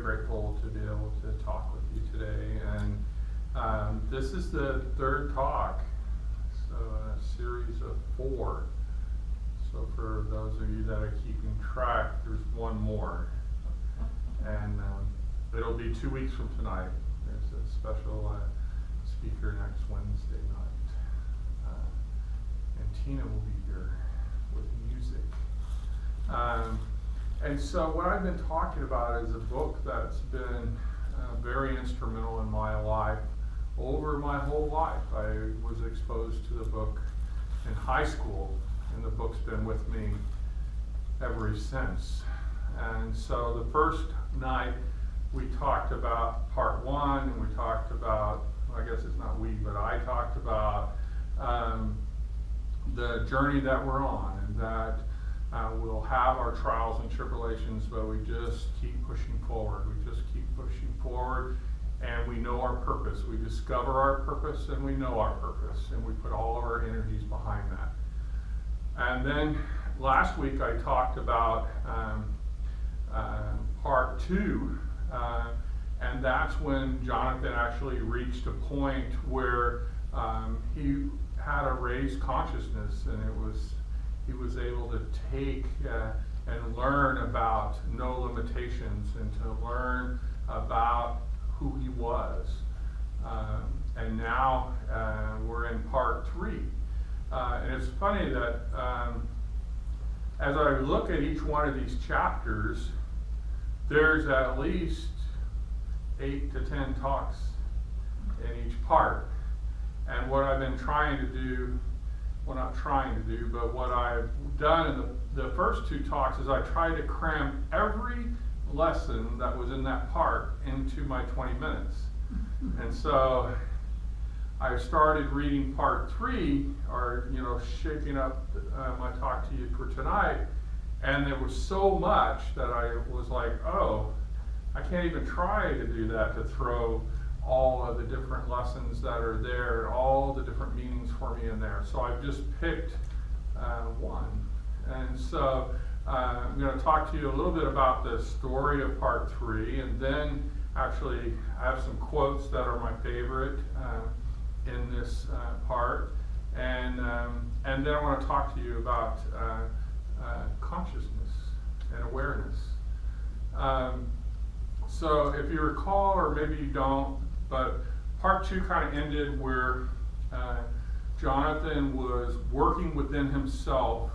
grateful to be able to talk with you today. And this is the third talk, so a series of 4. So for those of you that are keeping track, there's one more. And it'll be 2 weeks from tonight. There's a special speaker next Wednesday night. And Tina will be here with music. And so what I've been talking about is a book that's been very instrumental in my life over my whole life. I was exposed to the book in high school, and the book's been with me ever since. And so the first night we talked about part 1, and we talked about, I guess it's not we, but I talked about the journey that we're on, and that we'll have our trials and tribulations, but we just keep pushing forward. We just keep pushing forward, and we know our purpose. We discover our purpose, and we know our purpose, and we put all of our energies behind that. And then last week I talked about part 2, and that's when Jonathan actually reached a point where he had a raised consciousness, and he was able to take and learn about no limitations, and to learn about who he was. And now we're in part 3. And it's funny that as I look at each one of these chapters, there's at least 8 to 10 talks in each part. And what I've been trying to do, well, not trying to do, but what I've done in the first 2 talks is I tried to cram every lesson that was in that part into my 20 minutes. And so I started reading part 3, or shaping up my talk to you for tonight, and there was so much that I was like, oh, I can't even try to do that, to throw all of the different lessons that are there, all the different meanings for me in there. So I've just picked one. And so I'm going to talk to you a little bit about the story of part 3, and then actually I have some quotes that are my favorite in this part, and then I want to talk to you about consciousness and awareness. So if you recall, or maybe you don't, but part 2 kind of ended where Jonathan was working within himself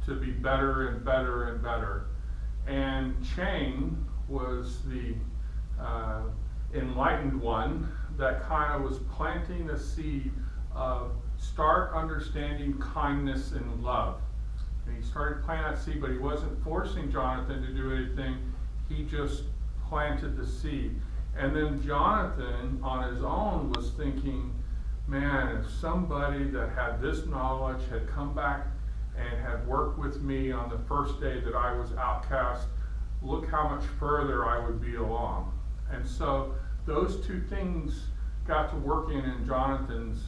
to be better and better and better. And Chang was the enlightened one that kind of was planting a seed of start understanding kindness and love. And he started planting that seed, but he wasn't forcing Jonathan to do anything. He just planted the seed. And then Jonathan, on his own, was thinking, man, if somebody that had this knowledge had come back and had worked with me on the first day that I was outcast, look how much further I would be along. And so those 2 things got to working in Jonathan's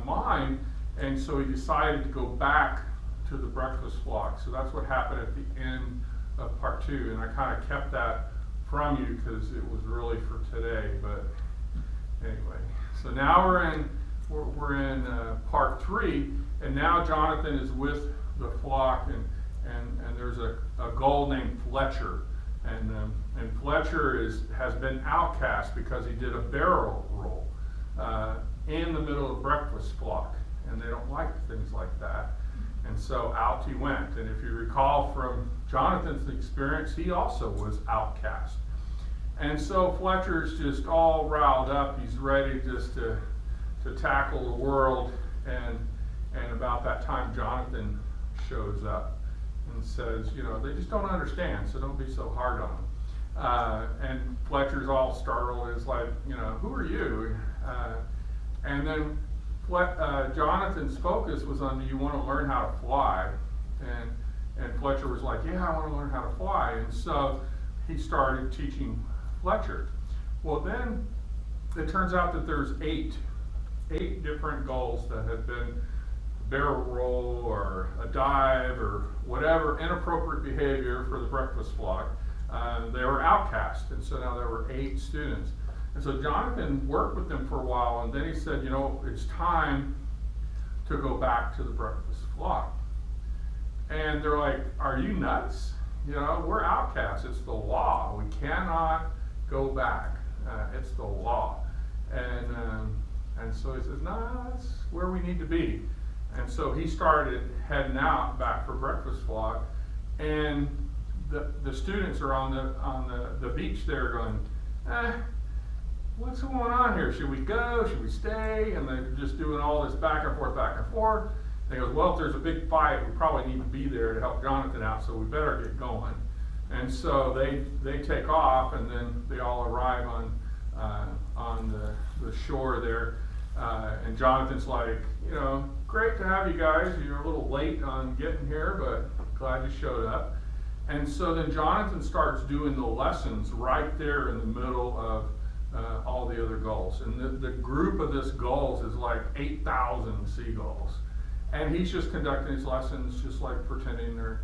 mind, and so he decided to go back to the breakfast flock. So that's what happened at the end of part 2, and I kind of kept that from you because it was really for today. But anyway, so now we're in part 3, and now Jonathan is with the flock, and there's a gull named Fletcher, and Fletcher has been outcast because he did a barrel roll in the middle of breakfast flock, and they don't like things like that. And so out he went. And if you recall from Jonathan's experience, he also was outcast. And so Fletcher's just all riled up. He's ready just to tackle the world. And about that time, Jonathan shows up and says, they just don't understand, so don't be so hard on them. And Fletcher's all startled. It's like, who are you? And then Jonathan's focus was on, do you want to learn how to fly? And Fletcher was like, yeah, I want to learn how to fly. And so he started teaching Fletcher. Well, then it turns out that there's 8 different gulls that had been barrel roll or a dive or whatever inappropriate behavior for the breakfast flock they were outcast, and so now there were 8 students. And so Jonathan worked with them for a while, and then he said, you know, it's time to go back to the breakfast flock. And they're like, are you nuts? You know, we're outcasts. It's the law. We cannot go back. It's the law. And so he says, no, that's where we need to be. And so he started heading out back for breakfast flock. And the students are on the beach there going, what's going on here? Should we go? Should we stay? And they're just doing all this back and forth, back and forth. And he goes, well, if there's a big fight, we probably need to be there to help Jonathan out, so we better get going. And so they take off, and then they all arrive on the shore there. And Jonathan's like, you know, great to have you guys. You're a little late on getting here, but glad you showed up. And so then Jonathan starts doing the lessons right there in the middle of all the other gulls. And the group of this gulls is like 8,000 seagulls. And he's just conducting his lessons, just like pretending they're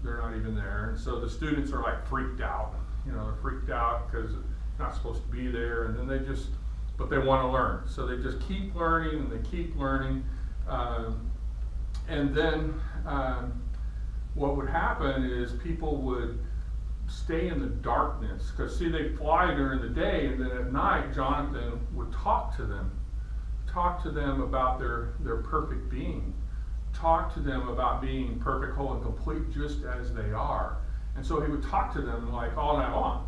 not even there. And so the students are like freaked out. You know, they're freaked out because they're not supposed to be there. And then but they want to learn. So they just keep learning and they keep learning. And then what would happen is people would stay in the darkness, because see, they fly during the day, and then at night Jonathan would talk to them about their perfect being, talk to them about being perfect, whole, and complete just as they are. And so he would talk to them like all night long.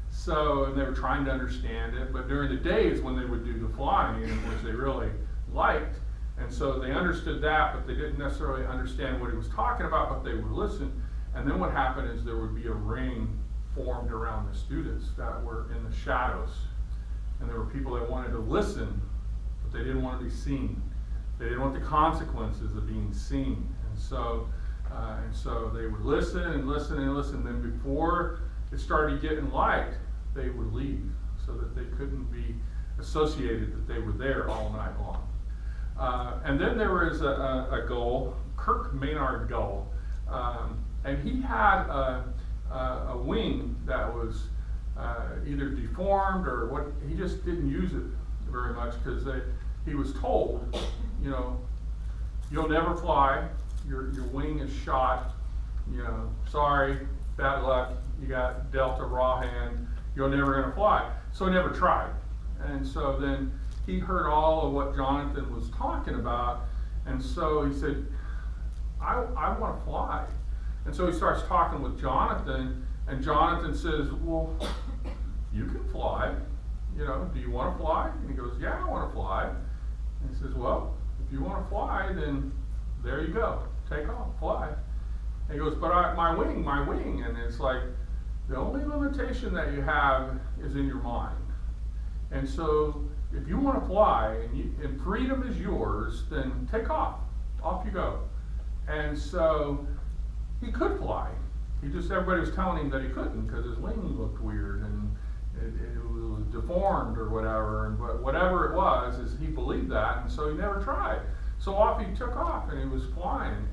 So, and they were trying to understand it, but during the day is when they would do the flying, which they really liked. And so they understood that, but they didn't necessarily understand what he was talking about, but they would listen. And then what happened is there would be a ring formed around the students that were in the shadows. And there were people that wanted to listen, but they didn't want to be seen. They didn't want the consequences of being seen. And so they would listen and listen and listen. Then before it started getting light, they would leave so that they couldn't be associated that they were there all night long. And then there was a gull, Kirk Maynard gull, and he had a wing that was either deformed or what. He just didn't use it very much because he was told, you know, you'll never fly. Your wing is shot. You know, sorry, bad luck. You got dealt a raw hand. You're never going to fly. So he never tried. And so then he heard all of what Jonathan was talking about, and so he said, I want to fly. And so he starts talking with Jonathan, and Jonathan says, well, you can fly. You know, do you want to fly? And he goes, yeah, I want to fly. And he says, well, if you want to fly, then there you go. Take off, fly. And he goes, but my wing. And it's like, the only limitation that you have is in your mind. And so if you want to fly and freedom is yours, then take off. Off you go. And so he could fly. Everybody was telling him that he couldn't because his wing looked weird and it was deformed or whatever. But whatever it was, is he believed that, and so he never tried. So off he took off, and he was flying.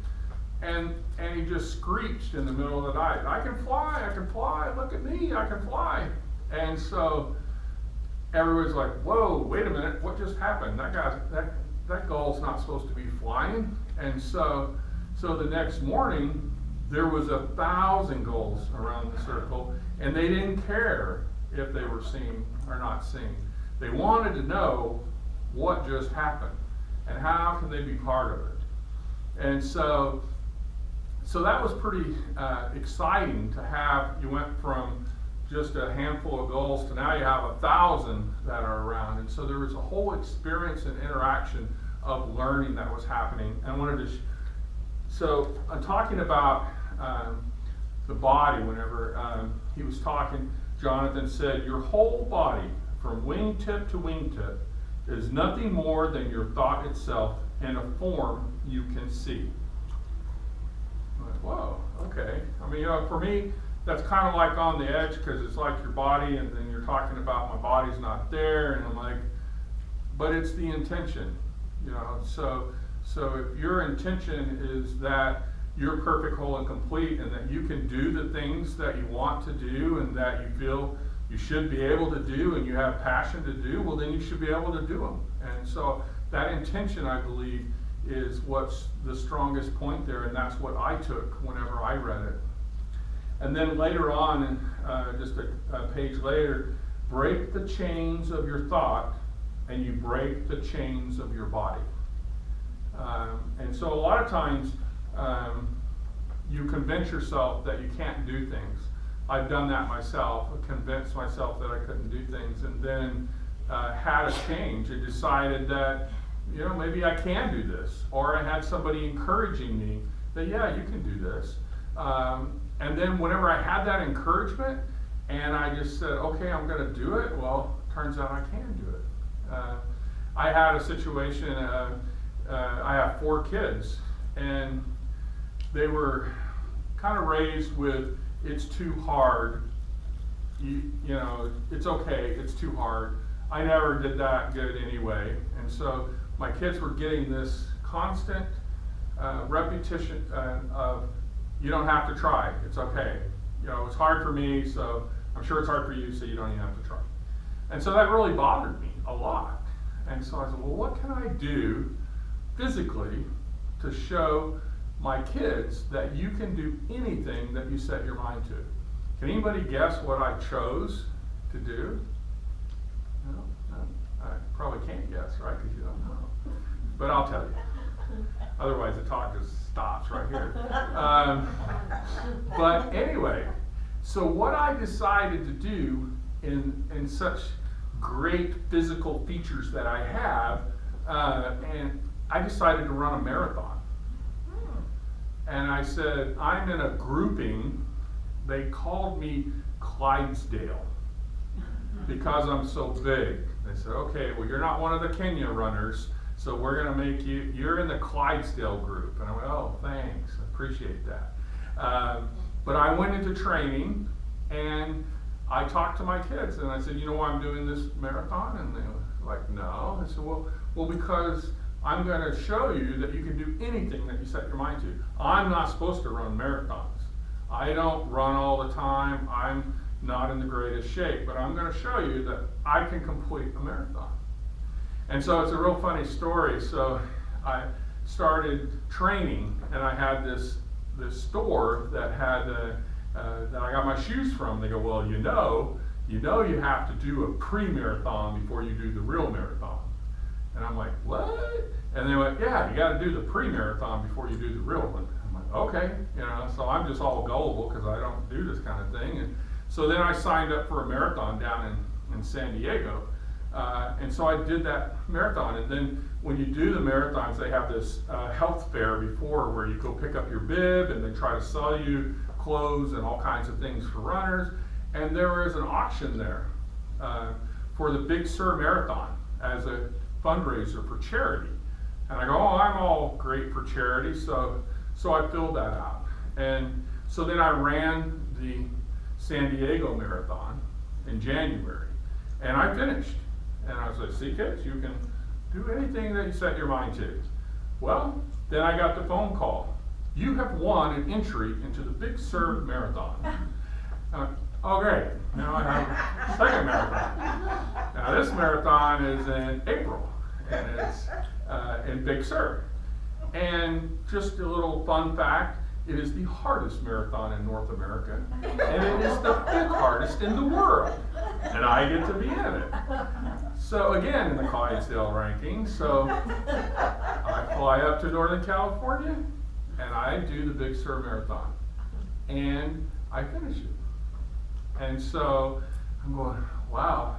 And he just screeched in the middle of the night, I can fly, look at me, I can fly. And so everybody's like, whoa, wait a minute, what just happened? That gull's not supposed to be flying. And so the next morning, there was 1,000 gulls around the circle, and they didn't care if they were seen or not seen. They wanted to know what just happened, and how can they be part of it. And so that was pretty exciting to have. You went from just a handful of gulls to now you have 1,000 that are around. And so there was a whole experience and interaction of learning that was happening. And I wanted to, so I'm talking about the body. Whenever he was talking, Jonathan said, your whole body, from wingtip to wingtip, is nothing more than your thought itself in a form you can see. I'm like, whoa, okay. I mean, you know, for me, that's kind of like on the edge, because it's like your body, and then you're talking about my body's not there, and I'm like, but it's the intention, you know. So if your intention is that you're perfect, whole, and complete, and that you can do the things that you want to do and that you feel you should be able to do and you have passion to do, well, then you should be able to do them. And so that intention, I believe, is what's the strongest point there, and that's what I took whenever I read it. And then later on, just a page later, break the chains of your thought and you break the chains of your body. And so a lot of times you convince yourself that you can't do things. I've done that myself, convinced myself that I couldn't do things, and then had a change and decided that, you know, maybe I can do this. Or I had somebody encouraging me that, yeah, you can do this. And then whenever I had that encouragement and I just said, okay, I'm going to do it, well, turns out I can do it. I had a situation, I have 4 kids, and they were kind of raised with, it's too hard, you know, it's okay, it's too hard. I never did that good anyway. And so my kids were getting this constant repetition of, you don't have to try, it's okay. You know, it's hard for me, so I'm sure it's hard for you, so you don't even have to try. And so that really bothered me a lot. And so I said, well, what can I do physically to show my kids that you can do anything that you set your mind to? Can anybody guess what I chose to do? No, I probably can't guess, right? Because you don't know. But I'll tell you. Otherwise, the talk just stops right here. But anyway, so what I decided to do in such great physical features that I have, and I decided to run a marathon. And I said, I'm in a grouping, they called me Clydesdale because I'm so big. They said, okay, well, you're not one of the Kenya runners, so we're going to make you, you're in the Clydesdale group. And I went, oh, thanks, I appreciate that. But I went into training and I talked to my kids and I said, you know why I'm doing this marathon? And they were like, no. I said, well, because I'm going to show you that you can do anything that you set your mind to. I'm not supposed to run marathons. I don't run all the time. I'm not in the greatest shape, but I'm going to show you that I can complete a marathon. And so it's a real funny story. So I started training, and I had this store that had that I got my shoes from. They go, well, you know you have to do a pre-marathon before you do the real marathon. And I'm like, what? And they went, yeah, you got to do the pre-marathon before you do the real one. I'm like, okay, you know. So I'm just all gullible because I don't do this kind of thing. And so then I signed up for a marathon down in San Diego. And so I did that marathon. And then when you do the marathons, they have this health fair before where you go pick up your bib and they try to sell you clothes and all kinds of things for runners. And there was an auction there for the Big Sur Marathon as a fundraiser for charity. And I go, oh, I'm all great for charity, so I filled that out. And so then I ran the San Diego Marathon in January, and I finished. And I was like, see kids, you can do anything that you set your mind to. Well, then I got the phone call. You have won an entry into the Big Sur Marathon. Oh great, now I have a second marathon. Now this marathon is in April, and it's in Big Sur. And just a little fun fact, it is the hardest marathon in North America, and it is the 5th hardest in the world, and I get to be in it. So again, in the Clydesdale ranking, so I fly up to Northern California, and I do the Big Sur Marathon, and I finish it. And so I'm going, wow,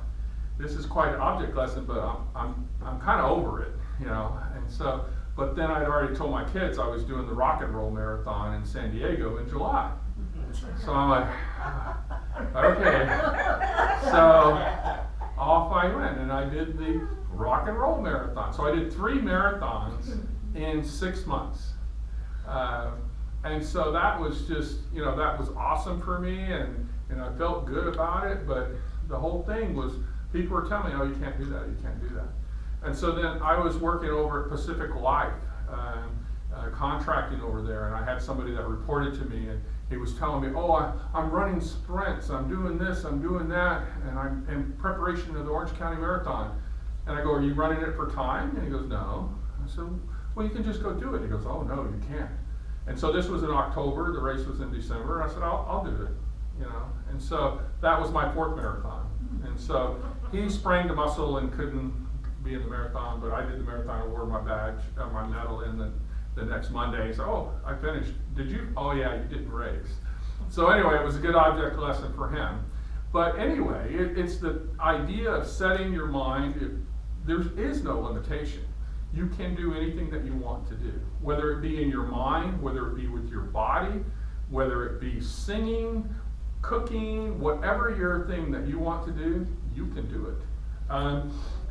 this is quite an object lesson, but I'm kind of over it, you know. And so, but then I'd already told my kids I was doing the Rock and Roll Marathon in San Diego in July. So I'm like, okay. So off I went, and I did the Rock and Roll Marathon. So I did 3 marathons in 6 months. And so that was just, you know, that was awesome for me, and I felt good about it, but the whole thing was, people were telling me, oh, you can't do that, you can't do that. And so then I was working over at Pacific Life, contracting over there, and I had somebody that reported to me, and he was telling me, oh, I'm running sprints, I'm doing this, I'm doing that, and I'm in preparation of the Orange County Marathon. And I go, are you running it for time? And he goes, no. I said, well, you can just go do it. He goes, oh, no, you can't. And so this was in October, the race was in December, and I said, I'll do it, you know. And so that was my 4th marathon. And so he sprained a muscle and couldn't be in the marathon, but I did the marathon. I wore my badge, my medal in the next Monday. He said, oh, I finished. Did you? Oh yeah, you didn't race. So anyway, it was a good object lesson for him. But anyway, it's the idea of setting your mind. There is no limitation. You can do anything that you want to do, whether it be in your mind, whether it be with your body, whether it be singing, cooking, whatever your thing that you want to do, you can do it.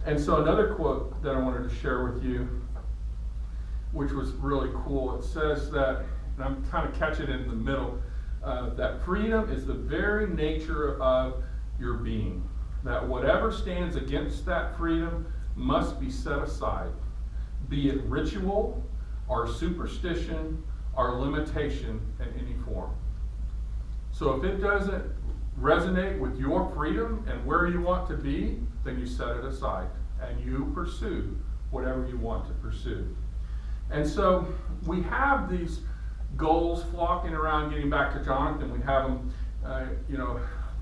And so another quote that I wanted to share with you, which was really cool, it says that, and I'm kind of catching it in the middle, that freedom is the very nature of your being. That whatever stands against that freedom must be set aside, be it ritual or superstition or limitation in any form. So if it doesn't resonate with your freedom and where you want to be, then you set it aside and you pursue whatever you want to pursue. And so we have these goals flocking around. Getting back to Jonathan, we have them,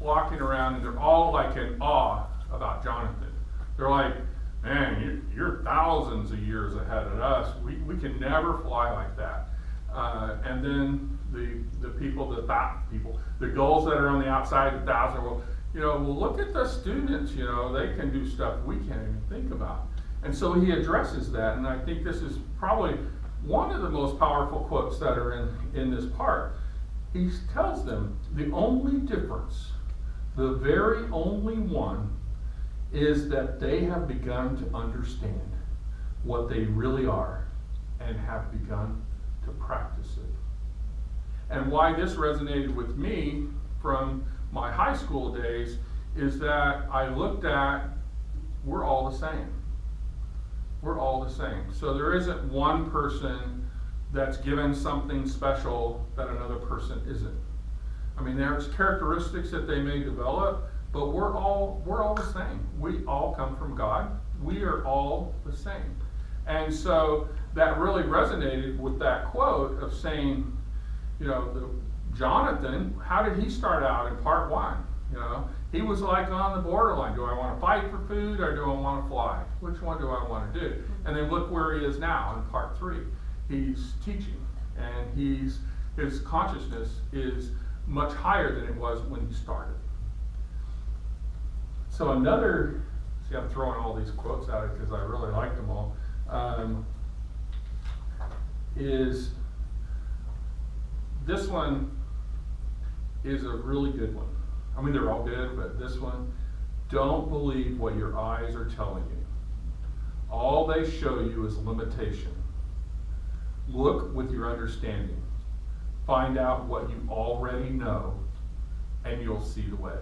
flocking around, and they're all like in awe about Jonathan. They're like, man, you're thousands of years ahead of us. We can never fly like that. And then the people, the goals that are on the outside, the thousand, well, look at the students, they can do stuff we can't even think about. And so he addresses that, and I think this is probably one of the most powerful quotes that are in this part. He tells them the only difference, the very only one, is that they have begun to understand what they really are and have begun to practice it. And why this resonated with me from my high school days is that I looked at, we're all the same. We're all the same. So there isn't one person that's given something special that another person isn't. I mean, there's characteristics that they may develop, but we're all the same. We all come from God. We are all the same. And so that really resonated with that quote of saying, Jonathan, how did he start out in part 1? He was like on the borderline. Do I want to fight for food or do I want to fly? Which one do I want to do? And then look where he is now in part 3. He's teaching, and his consciousness is much higher than it was when he started. So I'm throwing all these quotes out because I really like them all, is this one is a really good one. I mean, they're all good, but this one, don't believe what your eyes are telling you. All they show you is limitation. Look with your understanding. Find out what you already know, and you'll see the way.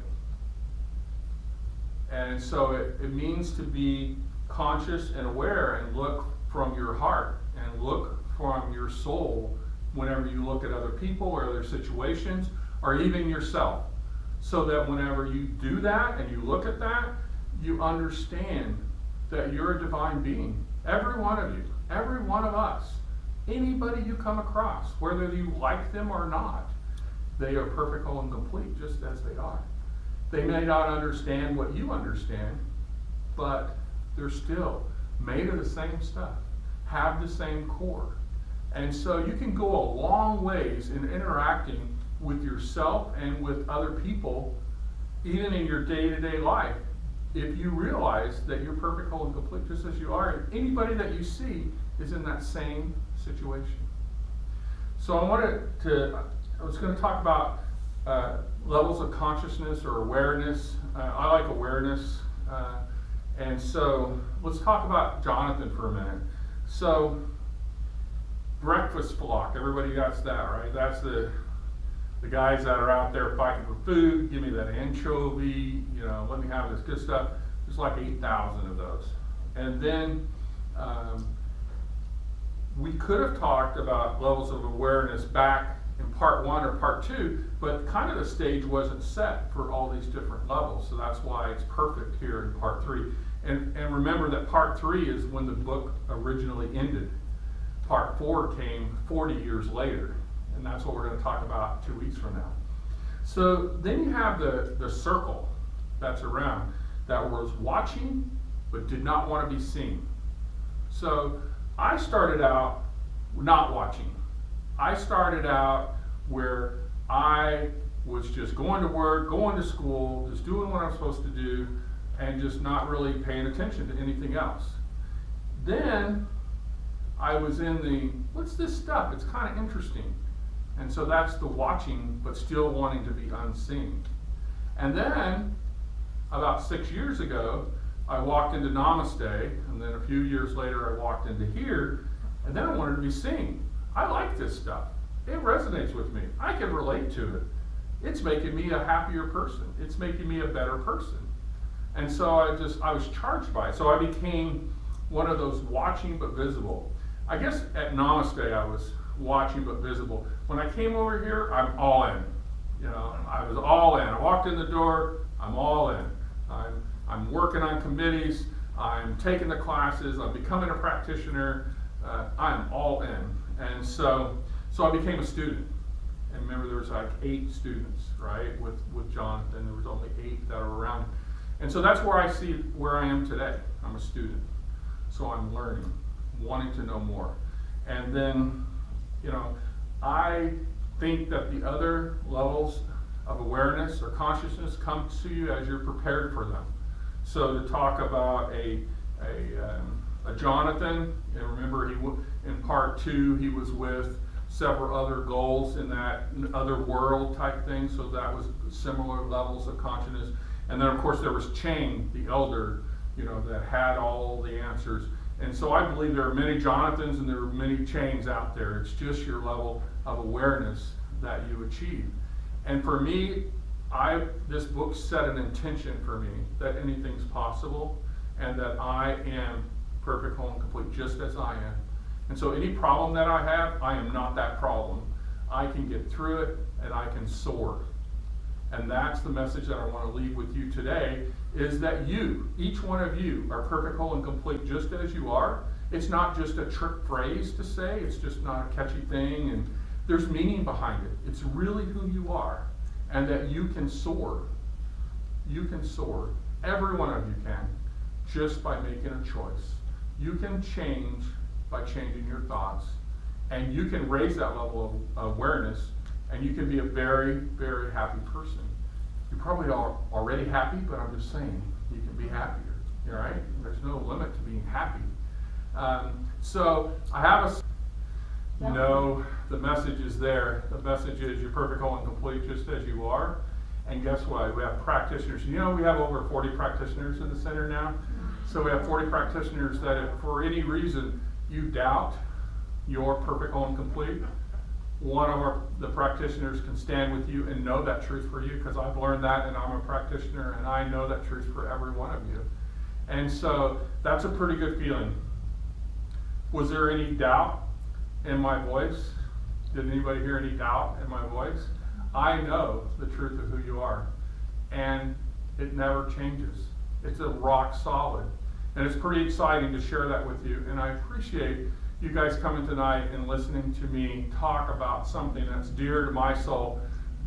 And so it means to be conscious and aware and look from your heart and look from your soul whenever you look at other people or other situations or even yourself. So that whenever you do that and you look at that, you understand that you're a divine being. Every one of you, every one of us, anybody you come across, whether you like them or not, they are perfect, whole, and complete just as they are. They may not understand what you understand, but they're still made of the same stuff, have the same core. And so you can go a long ways in interacting with yourself and with other people, even in your day-to-day life, if you realize that you're perfect, whole, and complete just as you are, and anybody that you see is in that same situation. So I was going to talk about levels of consciousness or awareness. I like awareness. And so let's talk about Jonathan for a minute. So breakfast flock, everybody got that, right? That's the guys that are out there fighting for food. Give me that anchovy, let me have this good stuff. There's like 8,000 of those. And then we could have talked about levels of awareness back in part 1 or part 2, but kind of the stage wasn't set for all these different levels. So that's why it's perfect here in part 3. And remember that part 3 is when the book originally ended. Part 4 came 40 years later, and that's what we're going to talk about 2 weeks from now. So then you have the circle that's around that was watching but did not want to be seen. So I started out not watching. I started out where I was just going to work, going to school, just doing what I'm supposed to do, and just not really paying attention to anything else. Then I was in the, what's this stuff? It's kind of interesting. And so that's the watching, but still wanting to be unseen. And then, about 6 years ago, I walked into Namaste, and then a few years later I walked into here, and then I wanted to be seen. I like this stuff. It resonates with me. I can relate to it. It's making me a happier person. It's making me a better person. And so I was charged by it. So I became one of those watching but visible. I guess at Namaste I was watching but visible. When I came over here, I'm all in. You know, I was all in. I walked in the door, I'm all in. I'm working on committees, I'm taking the classes, I'm becoming a practitioner, I'm all in. And so I became a student. And remember, there was like 8 students, right? With Jonathan, there was only 8 that were around. And so that's where I see where I am today. I'm a student. So I'm learning, wanting to know more. And then, you know, I think that the other levels of awareness or consciousness come to you as you're prepared for them. So to talk about a Jonathan, and remember in part 2 he was with several other goals in that other world type thing, so that was similar levels of consciousness. And then of course there was Chang, the elder, you know, that had all the answers. And so I believe there are many Jonathans and there are many Changs out there. It's just your level of awareness that you achieve. And for me, this book set an intention for me that anything's possible and that I am perfect, whole, and complete just as I am. And so any problem that I have, I am not that problem. I can get through it and I can soar. And that's the message that I want to leave with you today, is that you, each one of you, are perfect, whole, and complete just as you are. It's not just a trick phrase to say, it's just not a catchy thing, and there's meaning behind it. It's really who you are, and that you can soar. You can soar. Every one of you can, just by making a choice. You can change by changing your thoughts, and you can raise that level of awareness, and you can be a very, very happy person. You probably are already happy, but I'm just saying, you can be happier, all right? There's no limit to being happy. So I have no, the message is there. The message is you're perfect, whole, and complete just as you are. And guess what? We have practitioners. You know, we have over 40 practitioners in the center now. So we have 40 practitioners that if for any reason you doubt you're perfect, whole, and complete, one of the practitioners can stand with you and know that truth for you, because I've learned that and I'm a practitioner and I know that truth for every one of you. And so that's a pretty good feeling. Was there any doubt in my voice? Did anybody hear any doubt in my voice? I know the truth of who you are, and it never changes. It's a rock solid, and it's pretty exciting to share that with you. And I appreciate you guys coming tonight and listening to me talk about something that's dear to my soul,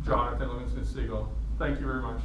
Jonathan Livingston Seagull. Thank you very much.